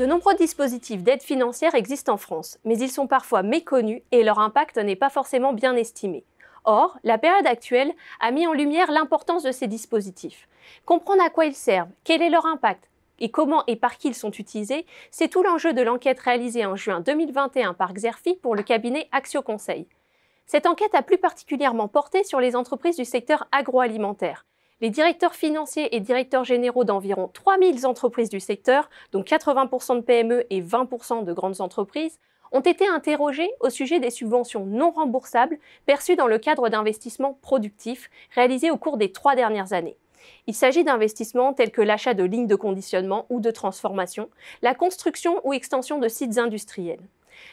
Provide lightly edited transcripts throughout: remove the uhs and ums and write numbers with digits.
De nombreux dispositifs d'aide financière existent en France, mais ils sont parfois méconnus et leur impact n'est pas forcément bien estimé. Or, la période actuelle a mis en lumière l'importance de ces dispositifs. Comprendre à quoi ils servent, quel est leur impact et comment et par qui ils sont utilisés, c'est tout l'enjeu de l'enquête réalisée en juin 2021 par Xerfi pour le cabinet Axio Conseil. Cette enquête a plus particulièrement porté sur les entreprises du secteur agroalimentaire. Les directeurs financiers et directeurs généraux d'environ 3000 entreprises du secteur, dont 80% de PME et 20% de grandes entreprises, ont été interrogés au sujet des subventions non remboursables perçues dans le cadre d'investissements productifs réalisés au cours des 3 dernières années. Il s'agit d'investissements tels que l'achat de lignes de conditionnement ou de transformation, la construction ou extension de sites industriels.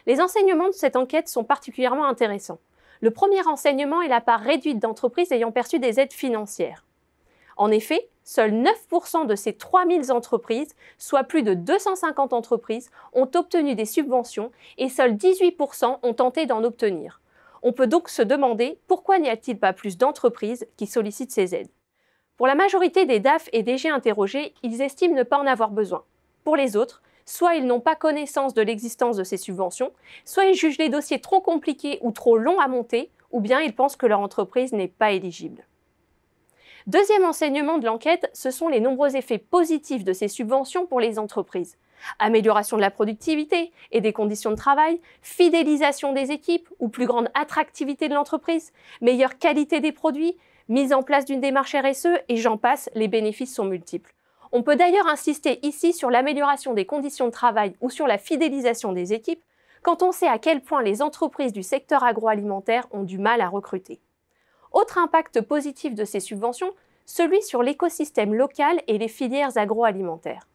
Les enseignements de cette enquête sont particulièrement intéressants. Le premier enseignement est la part réduite d'entreprises ayant perçu des aides financières. En effet, seuls 9% de ces 3000 entreprises, soit plus de 250 entreprises, ont obtenu des subventions et seuls 18% ont tenté d'en obtenir. On peut donc se demander pourquoi n'y a-t-il pas plus d'entreprises qui sollicitent ces aides. Pour la majorité des DAF et DG interrogés, ils estiment ne pas en avoir besoin. Pour les autres, soit ils n'ont pas connaissance de l'existence de ces subventions, soit ils jugent les dossiers trop compliqués ou trop longs à monter, ou bien ils pensent que leur entreprise n'est pas éligible. Deuxième enseignement de l'enquête, ce sont les nombreux effets positifs de ces subventions pour les entreprises. Amélioration de la productivité et des conditions de travail, fidélisation des équipes ou plus grande attractivité de l'entreprise, meilleure qualité des produits, mise en place d'une démarche RSE et j'en passe, les bénéfices sont multiples. On peut d'ailleurs insister ici sur l'amélioration des conditions de travail ou sur la fidélisation des équipes quand on sait à quel point les entreprises du secteur agroalimentaire ont du mal à recruter. Autre impact positif de ces subventions, celui sur l'écosystème local et les filières agroalimentaires.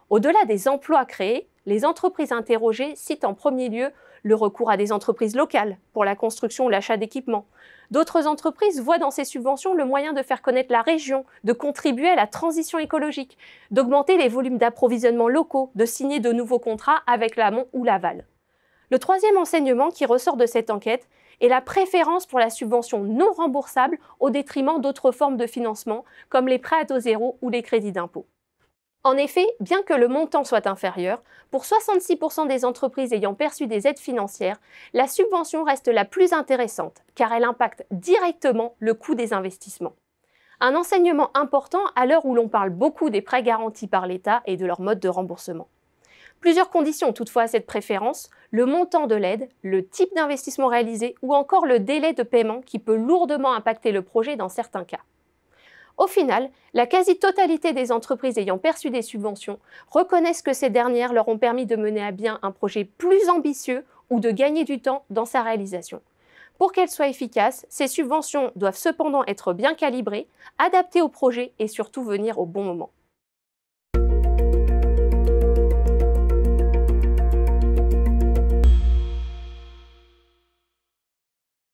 Au-delà des emplois créés, les entreprises interrogées citent en premier lieu le recours à des entreprises locales pour la construction ou l'achat d'équipements. D'autres entreprises voient dans ces subventions le moyen de faire connaître la région, de contribuer à la transition écologique, d'augmenter les volumes d'approvisionnement locaux, de signer de nouveaux contrats avec l'amont ou l'aval. Le troisième enseignement qui ressort de cette enquête est la préférence pour la subvention non remboursable au détriment d'autres formes de financement comme les prêts à taux zéro ou les crédits d'impôt. En effet, bien que le montant soit inférieur, pour 66% des entreprises ayant perçu des aides financières, la subvention reste la plus intéressante car elle impacte directement le coût des investissements. Un enseignement important à l'heure où l'on parle beaucoup des prêts garantis par l'État et de leur mode de remboursement. Plusieurs conditions toutefois à cette préférence, le montant de l'aide, le type d'investissement réalisé ou encore le délai de paiement qui peut lourdement impacter le projet dans certains cas. Au final, la quasi-totalité des entreprises ayant perçu des subventions reconnaissent que ces dernières leur ont permis de mener à bien un projet plus ambitieux ou de gagner du temps dans sa réalisation. Pour qu'elles soient efficaces, ces subventions doivent cependant être bien calibrées, adaptées au projet et surtout venir au bon moment.